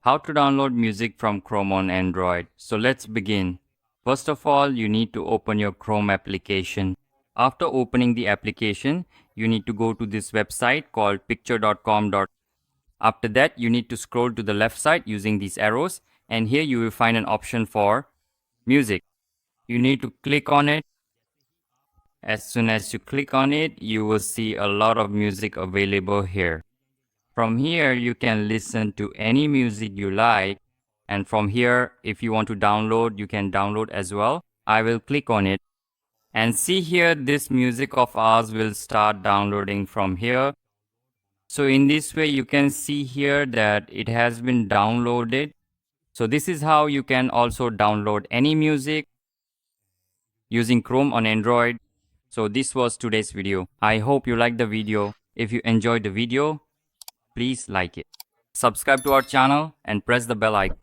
How to download music from Chrome on Android. So let's begin. First of all, you need to open your Chrome application. After opening the application, you need to go to this website called picture.com. After that, you need to scroll to the left side using these arrows, and here you will find an option for music. You need to click on it. As soon as you click on it, you will see a lot of music available here. From here, you can listen to any music you like. And from here, if you want to download, you can download as well. I will click on it. And see here, this music of ours will start downloading from here. So in this way, you can see here that it has been downloaded. So this is how you can also download any music using Chrome on Android. So this was today's video. I hope you liked the video. If you enjoyed the video, please like it. Subscribe to our channel and press the bell icon.